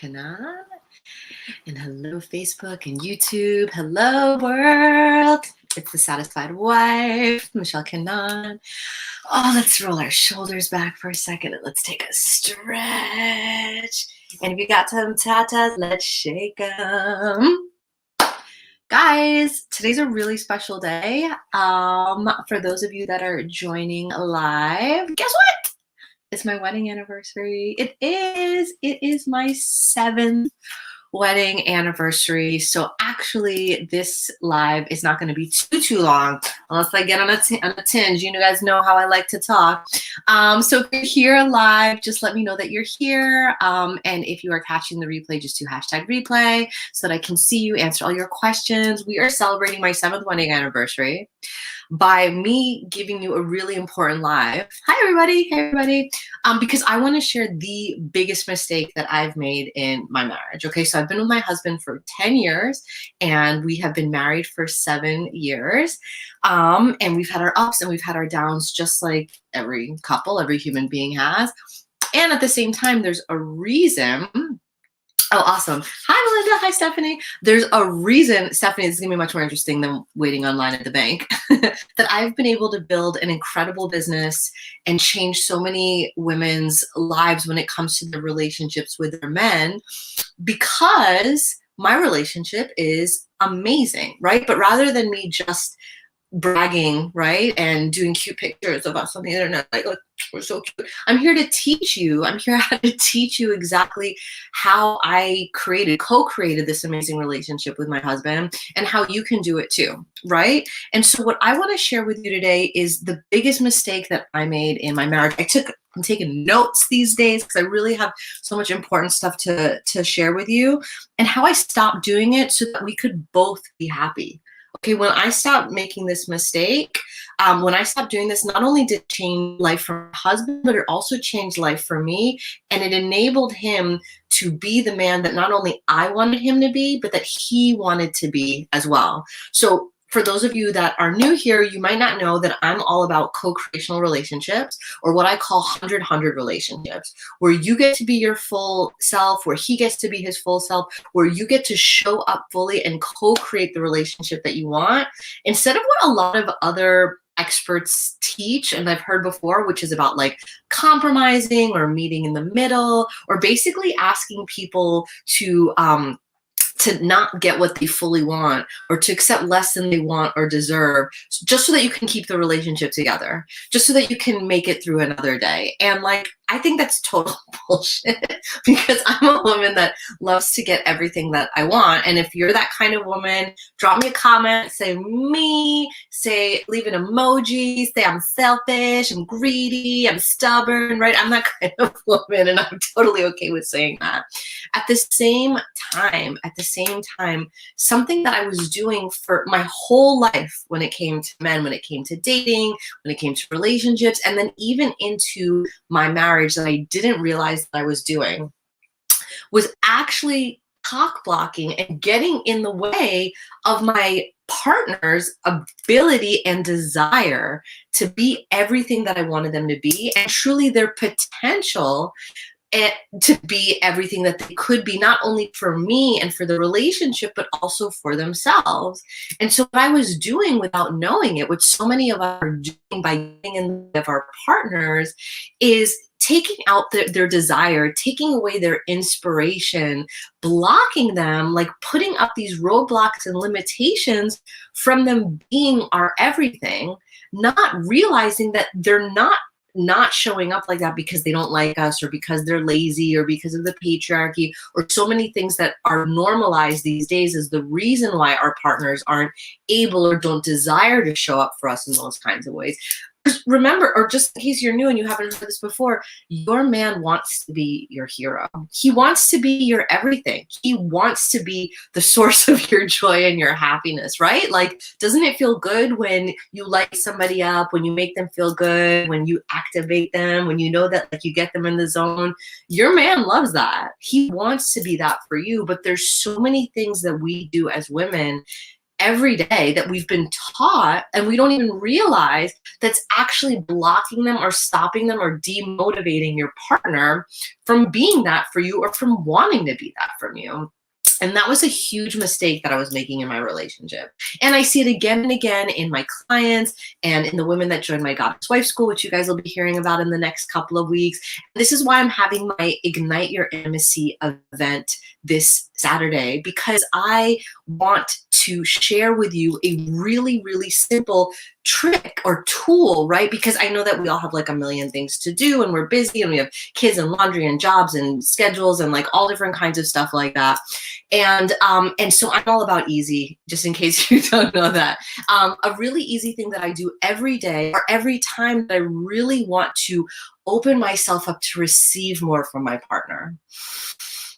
Kanan. And hello, Facebook and YouTube. Hello, world. It's the Satisfied Wife, Michelle Kanan. Oh, let's roll our shoulders back for a second and let's take a stretch. And if you got some tatas, let's shake them. Guys, today's a really special day. For those of you that are joining live, guess what? It's my wedding anniversary. It is my 7th wedding anniversary. So actually this live is not going to be too long unless I get on a tinge. You guys know how I like to talk. So if you're here live, just let me know that you're here. And if you are catching the replay, just do #replay so that I can see you, answer all your questions. We are celebrating my 7th wedding anniversary by me giving you a really important live. Hi, everybody. Hey, everybody. Because I want to share the biggest mistake that I've made in my marriage. Okay, so I've been with my husband for 10 years, and we have been married for 7 years. And we've had our ups and we've had our downs, just like every couple, every human being has. And at the same time, there's a reason. Oh, awesome. Hi, Melinda. Hi, Stephanie. There's a reason, Stephanie, this is going to be much more interesting than waiting online at the bank, that I've been able to build an incredible business and change so many women's lives when it comes to their relationships with their men, because my relationship is amazing, right? But rather than me just bragging, right, and doing cute pictures of us on the internet, like, look, we're so cute. I'm here to teach you. I'm here to teach you exactly how I co-created this amazing relationship with my husband, and how you can do it too, right? And so what I want to share with you today is the biggest mistake that I made in my marriage. I'm taking notes these days because I really have so much important stuff to share with you, and how I stopped doing it so that we could both be happy. Okay, when I stopped making this mistake, when I stopped doing this, not only did it change life for my husband, but it also changed life for me. And it enabled him to be the man that not only I wanted him to be, but that he wanted to be as well. So for those of you that are new here, you might not know that I'm all about co-creational relationships, or what I call 100-100 relationships, where you get to be your full self, where he gets to be his full self, where you get to show up fully and co-create the relationship that you want, instead of what a lot of other experts teach, and I've heard before, which is about like compromising or meeting in the middle, or basically asking people to not get what they fully want, or to accept less than they want or deserve, just so that you can keep the relationship together, just so that you can make it through another day. And like, I think that's total bullshit, because I'm a woman that loves to get everything that I want. And if you're that kind of woman, drop me a comment, say me, leave an emoji, say I'm selfish, I'm greedy, I'm stubborn, right? I'm that kind of woman, and I'm totally okay with saying that. At the same time, something that I was doing for my whole life when it came to men, when it came to dating, when it came to relationships, and then even into my marriage, that I didn't realize that I was doing, was actually cock blocking and getting in the way of my partner's ability and desire to be everything that I wanted them to be, and truly their potential to be everything that they could be, not only for me and for the relationship, but also for themselves. And so what I was doing without knowing it, which so many of us are doing by getting in the way of our partners, is taking out their desire, taking away their inspiration, blocking them, like putting up these roadblocks and limitations from them being our everything, not realizing that they're not showing up like that because they don't like us, or because they're lazy, or because of the patriarchy, or so many things that are normalized these days is the reason why our partners aren't able or don't desire to show up for us in those kinds of ways. Remember, or just in case you're new and you haven't heard this before, your man wants to be your hero. He wants to be your everything. He wants to be the source of your joy and your happiness, right? Like, doesn't it feel good when you light somebody up, when you make them feel good, when you activate them, when you know that like you get them in the zone? Your man loves that. He wants to be that for you, but there's so many things that we do as women every day that we've been taught, and we don't even realize that's actually blocking them or stopping them or demotivating your partner from being that for you or from wanting to be that from you. And that was a huge mistake that I was making in my relationship. And I see it again and again in my clients and in the women that join my Goddess Wife School, which you guys will be hearing about in the next couple of weeks. This is why I'm having my Ignite Your Intimacy event this Saturday, because I want to share with you a really, really simple trick or tool, right? Because I know that we all have like a million things to do and we're busy and we have kids and laundry and jobs and schedules and like all different kinds of stuff like that. And so I'm all about easy, just in case you don't know that. A really easy thing that I do every day or every time that I really want to open myself up to receive more from my partner.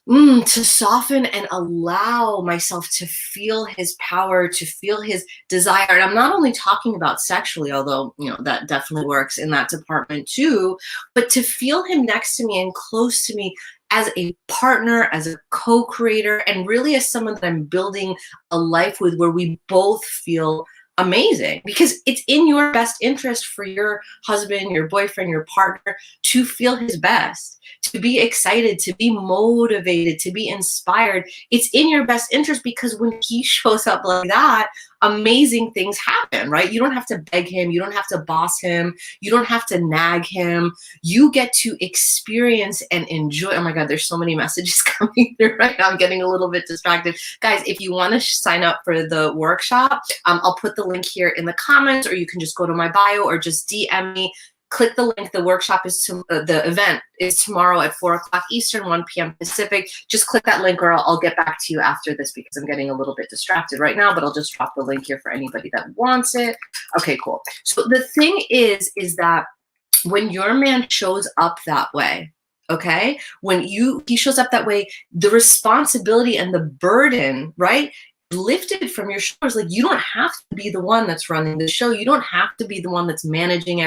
To soften and allow myself to feel his power, to feel his desire. And I'm not only talking about sexually, although, you know, that definitely works in that department too, but to feel him next to me and close to me as a partner, as a co-creator, and really as someone that I'm building a life with where we both feel amazing, because it's in your best interest for your husband, your boyfriend, your partner to feel his best, to be excited, to be motivated, to be inspired. It's in your best interest, because when he shows up like that, amazing things happen, right? You don't have to beg him. You don't have to boss him. You don't have to nag him. You get to experience and enjoy. Oh my God, there's so many messages coming through right now. I'm getting a little bit distracted. Guys, if you want to sign up for the workshop, I'll put the link here in the comments, or you can just go to my bio or just DM me. Click the link. The workshop is the event is tomorrow at 4 o'clock Eastern, 1 p.m. Pacific. Just click that link, or I'll get back to you after this, because I'm getting a little bit distracted right now, but I'll just drop the link here for anybody that wants it. Okay, cool. So the thing is that when your man shows up that way, okay, when he shows up that way, the responsibility and the burden, right, lifted from your shoulders. Like, you don't have to be the one that's running the show. You don't have to be the one that's managing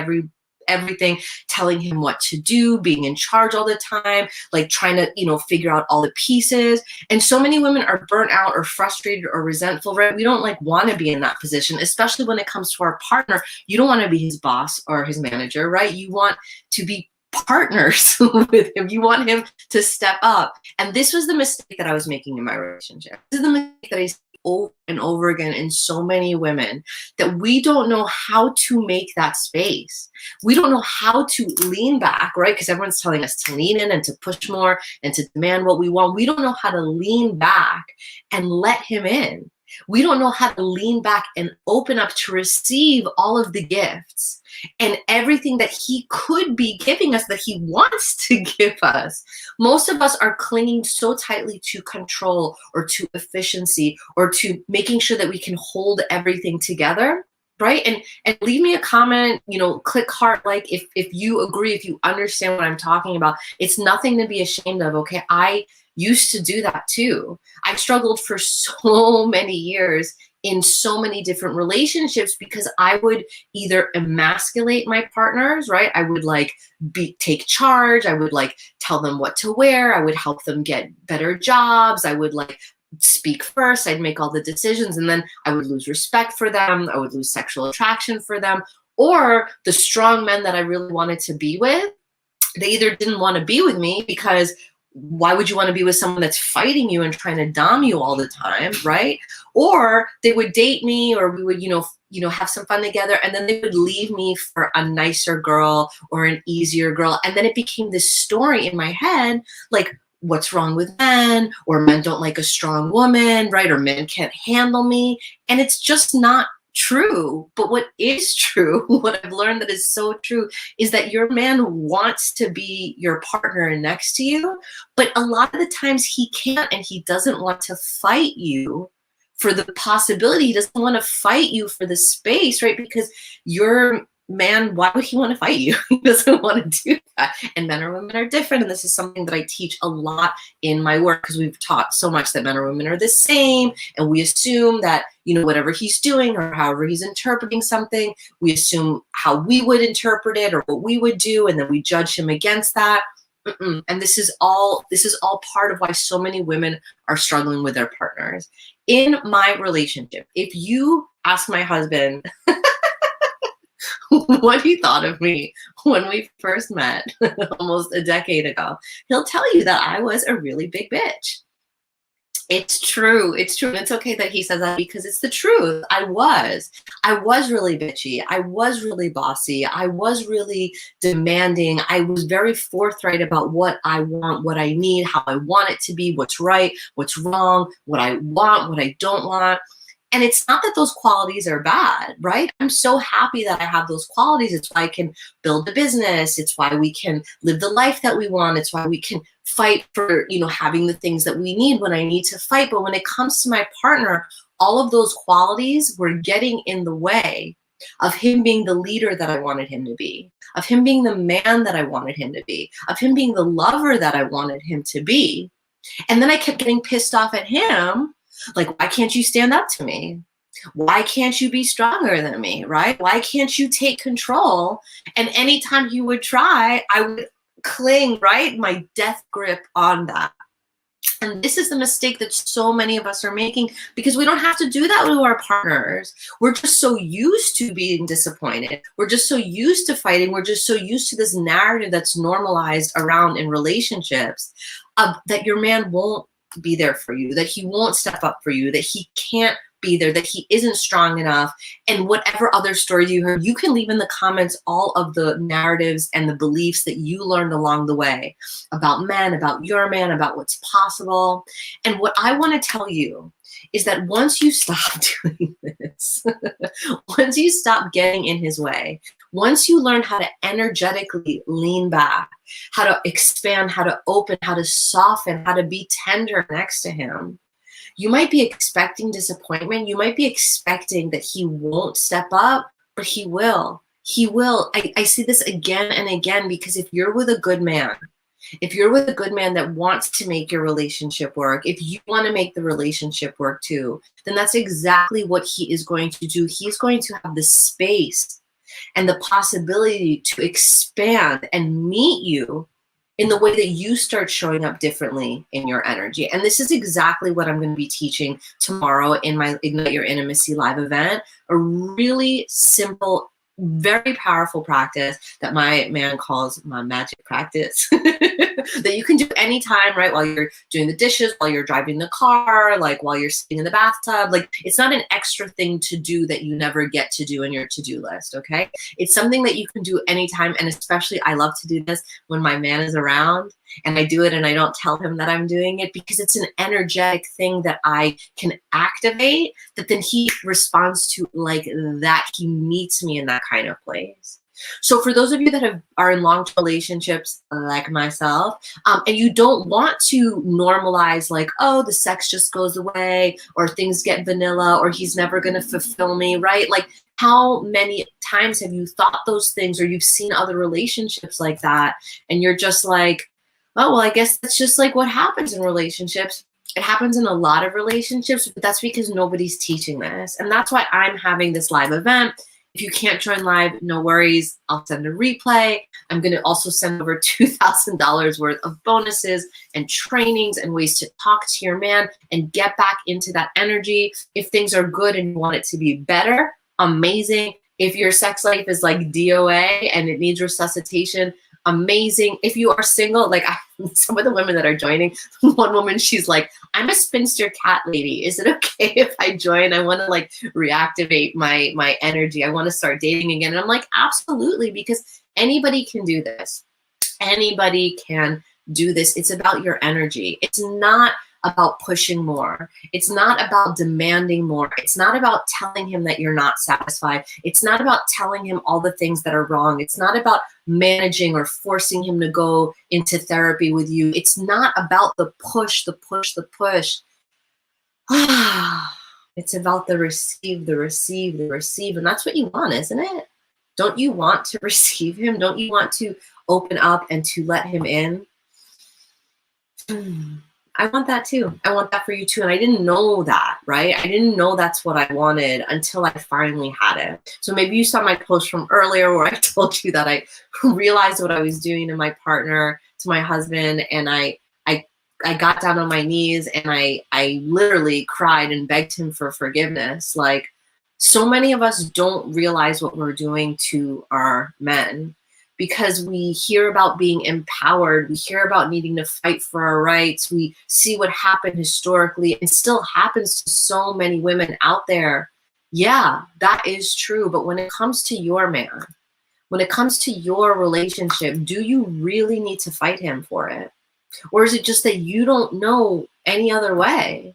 everything, telling him what to do, being in charge all the time, like trying to, you know, figure out all the pieces. And so many women are burnt out or frustrated or resentful, right? We don't like want to be in that position, especially when it comes to our partner. You don't want to be his boss or his manager, right? You want to be partners with him. You want him to step up. And this was the mistake that I was making in my relationship. This is the mistake that I see over and over again in so many women, that we don't know how to make that space. We don't know how to lean back, right? Because everyone's telling us to lean in and to push more and to demand what we want. We don't know how to lean back and let him in. We don't know how to lean back and open up to receive all of the gifts and everything that he could be giving us, that he wants to give us. Most of us are clinging so tightly to control or to efficiency or to making sure that we can hold everything together, right? And leave me a comment, you know, click heart like if you agree, if you understand what I'm talking about. It's nothing to be ashamed of, okay? I used to do that too. I struggled for so many years in so many different relationships because I would either emasculate my partners, right? I would like take charge. I would like tell them what to wear. I would help them get better jobs. I would like speak first. I'd make all the decisions, and then I would lose respect for them. I would lose sexual attraction for them. Or the strong men that I really wanted to be with, they either didn't want to be with me because why would you want to be with someone that's fighting you and trying to dom you all the time, right? Or they would date me, or we would, you know, have some fun together, and then they would leave me for a nicer girl or an easier girl. And then it became this story in my head, like, what's wrong with men? Or men don't like a strong woman, right? Or men can't handle me. And it's just not true. But what is true, what I've learned that is so true, is that your man wants to be your partner next to you, but a lot of the times he can't, and he doesn't want to fight you for the possibility. He doesn't want to fight you for the space, right? Because your man, why would he want to fight you? He doesn't want to do that. And men or women are different. And this is something that I teach a lot in my work, because we've taught so much that men or women are the same. And we assume that, you know, whatever he's doing or however he's interpreting something, we assume how we would interpret it or what we would do. And then we judge him against that. And this is all part of why so many women are struggling with their partners. partners. In my relationship, if you ask my husband what he thought of me when we first met almost a decade ago, he'll tell you that I was a really big bitch. It's true. It's true. And it's okay that he says that because it's the truth. I was really bitchy. I was really bossy. I was really demanding. I was very forthright about what I want, what I need, how I want it to be, what's right, what's wrong, what I want, what I don't want. And it's not that those qualities are bad, right? I'm so happy that I have those qualities. It's why I can build a business. It's why we can live the life that we want. It's why we can fight for, having the things that we need when I need to fight. But when it comes to my partner, all of those qualities were getting in the way of him being the leader that I wanted him to be, of him being the man that I wanted him to be, of him being the lover that I wanted him to be. And then I kept getting pissed off at him. Like, why can't you stand up to me? Why can't you be stronger than me, right? Why can't you take control? And anytime he would try, I would cling, right? My death grip on that. And this is the mistake that so many of us are making, because we don't have to do that with our partners. We're just so used to being disappointed. We're just so used to fighting. We're just so used to this narrative that's normalized around in relationships that your man won't be there for you, that he won't step up for you, that he can't be there, that he isn't strong enough. And whatever other stories you heard, you can leave in the comments all of the narratives and the beliefs that you learned along the way about men, about your man, about what's possible. And what I want to tell you is that once you stop doing this, once you stop getting in his way, once you learn how to energetically lean back, how to expand, how to open, how to soften, how to be tender next to him, you might be expecting disappointment. You might be expecting that he won't step up, but he will. He will. I see this again and again, because if you're with a good man, if you're with a good man that wants to make your relationship work, if you want to make the relationship work too, then that's exactly what he is going to do. He's going to have the space and the possibility to expand and meet you in the way that you start showing up differently in your energy. And this is exactly what I'm going to be teaching tomorrow in my Ignite Your Intimacy live event, a really simple, very powerful practice that my man calls my magic practice that you can do anytime, right? While you're doing the dishes, while you're driving the car, like while you're sitting in the bathtub. Like, it's not an extra thing to do that you never get to do in your to-do list, okay? It's something that you can do anytime. And especially, I love to do this when my man is around, and I do it and I don't tell him that I'm doing it, because it's an energetic thing that I can activate that then he responds to like that. He meets me in that kind of place. So for those of you that are in long-term relationships like myself, and you don't want to normalize like, oh, the sex just goes away, or things get vanilla, or he's never going to fulfill me, right? Like, how many times have you thought those things, or you've seen other relationships like that, and you're just like, oh, well, I guess that's just like what happens in relationships. It happens in a lot of relationships, but that's because nobody's teaching this. And that's why I'm having this live event. If you can't join live, no worries. I'll send a replay. I'm going to also send over $2,000 worth of bonuses and trainings and ways to talk to your man and get back into that energy. If things are good and you want it to be better, amazing. If your sex life is like DOA and it needs resuscitation, amazing. If you are single, like some of the women that are joining, one woman, she's like, I'm a spinster cat lady. Is it okay if I join? I want to like reactivate my energy. I want to start dating again. And I'm like, absolutely, because anybody can do this. Anybody can do this. It's about your energy. It's not about pushing more. It's not about demanding more. It's not about telling him that you're not satisfied. It's not about telling him all the things that are wrong. It's not about managing or forcing him to go into therapy with you. It's not about the push, the push, the push. It's about the receive, the receive, the receive. And that's what you want, isn't it? Don't you want to receive him? Don't you want to open up and to let him in? I want that too. I want that for you too. And I didn't know that, right? I didn't know that's what I wanted until I finally had it. So maybe you saw my post from earlier where I told you that I realized what I was doing to my partner, to my husband, and I got down on my knees and I literally cried and begged him for forgiveness. Like, so many of us don't realize what we're doing to our men because we hear about being empowered. We hear about needing to fight for our rights. We see what happened historically and still happens to so many women out there. Yeah, that is true. But when it comes to your man, when it comes to your relationship, do you really need to fight him for it? Or is it just that you don't know any other way?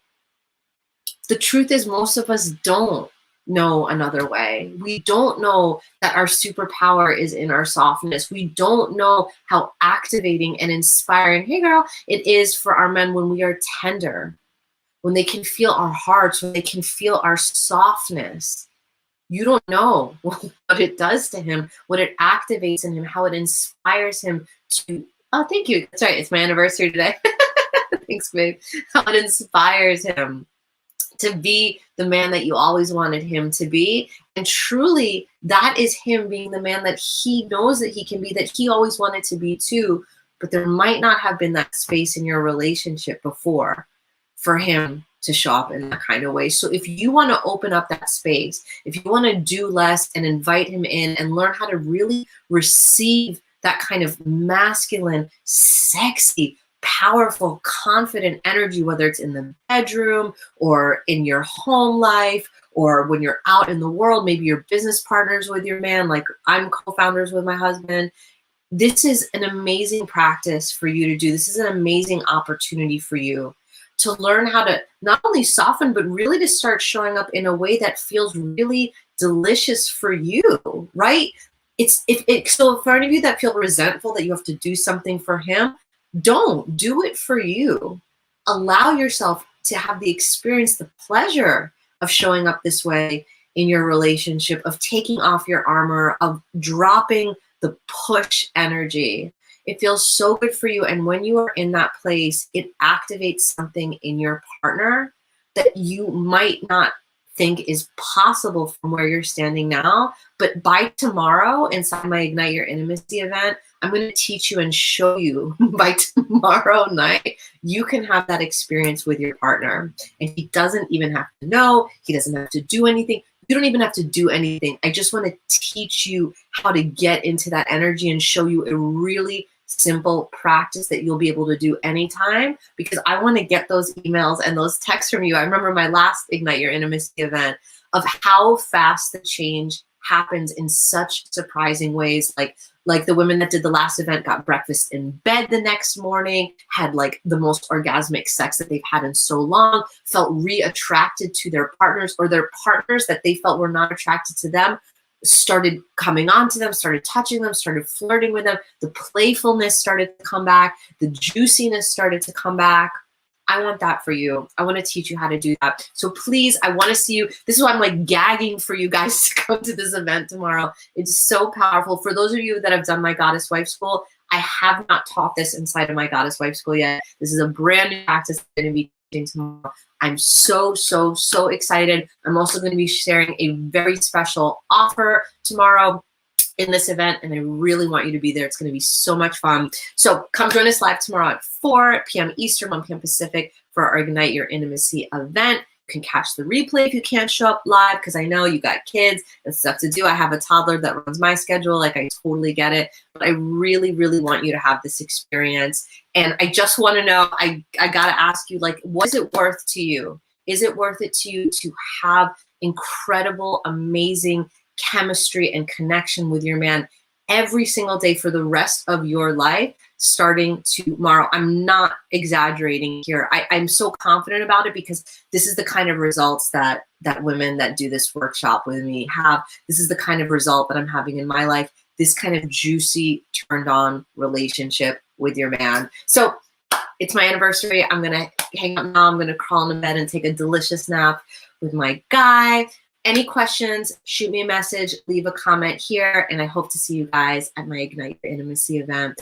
The truth is, most of us don't know another way. We don't know that our superpower is in our softness. We don't know how activating and inspiring, hey girl, it is for our men when we are tender, when they can feel our hearts, when they can feel our softness. You don't know what it does to him, what it activates in him, how it inspires him to, oh, thank you. That's right. It's my anniversary today. Thanks, babe. How it inspires him to be the man that you always wanted him to be. And truly, that is him being the man that he knows that he can be, that he always wanted to be too. But there might not have been that space in your relationship before for him to show up in that kind of way. So if you want to open up that space, if you want to do less and invite him in and learn how to really receive that kind of masculine, sexy, powerful, confident energy, whether it's in the bedroom or in your home life or when you're out in the world, maybe you're business partners with your man, like I'm co-founders with my husband. This is an amazing practice for you to do. This is an amazing opportunity for you to learn how to not only soften, but really to start showing up in a way that feels really delicious for you, right? So for any of you that feel resentful that you have to do something for him, don't do it for you. Allow yourself to have the experience, the pleasure of showing up this way in your relationship, of taking off your armor, of dropping the push energy. It feels so good for you. And when you are in that place, it activates something in your partner that you might not think is possible from where you're standing now. But by tomorrow, inside my Ignite Your Intimacy event, I'm going to teach you and show you by tomorrow night, you can have that experience with your partner. And he doesn't even have to know. He doesn't have to do anything. You don't even have to do anything. I just want to teach you how to get into that energy and show you a really simple practice that you'll be able to do anytime, because I want to get those emails and those texts from you. I remember my last Ignite Your Intimacy event of how fast the change happens in such surprising ways. Like the women that did the last event got breakfast in bed the next morning, had like the most orgasmic sex that they've had in so long, felt re-attracted to their partners, or their partners that they felt were not attracted to them started coming on to them, started touching them, started flirting with them. The playfulness started to come back. The juiciness started to come back. I want that for you. I want to teach you how to do that. So please, I want to see you. This is why I'm like gagging for you guys to come to this event tomorrow. It's so powerful. For those of you that have done my Goddess Wife School, I have not taught this inside of my Goddess Wife School yet. This is a brand new practice I'm going to be teaching tomorrow. I'm so, so, so excited. I'm also going to be sharing a very special offer tomorrow in this event, and I really want you to be there. It's going to be so much fun. So come join us live tomorrow at 4 p.m. Eastern, 1 p.m. Pacific for our Ignite Your Intimacy event. You can catch the replay if you can't show up live, because I know you got kids and stuff to do. I have a toddler that runs my schedule. Like, I totally get it. But I really, really want you to have this experience. And I just want to know, I got to ask you, like, what is it worth to you? Is it worth it to you to have incredible, amazing chemistry and connection with your man every single day for the rest of your life, starting tomorrow? I'm not exaggerating here. I'm so confident about it, because this is the kind of results that women that do this workshop with me have. This is the kind of result that I'm having in my life, this kind of juicy, turned on relationship with your man. So it's my anniversary. I'm going to hang up now. I'm going to crawl into bed and take a delicious nap with my guy. Any questions, shoot me a message, leave a comment here, and I hope to see you guys at my Ignite Your Intimacy event.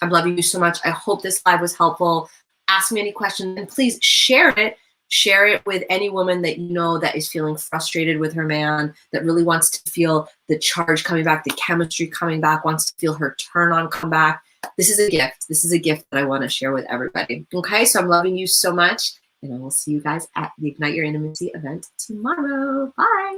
I'm loving you so much. I hope this live was helpful. Ask me any questions, and please share it. Share it with any woman that you know that is feeling frustrated with her man, that really wants to feel the charge coming back, the chemistry coming back, wants to feel her turn on come back. this is a gift. This is a gift that I want to share with everybody. Okay, so I'm loving you so much, and I will see you guys at the Ignite Your Intimacy event tomorrow. Bye.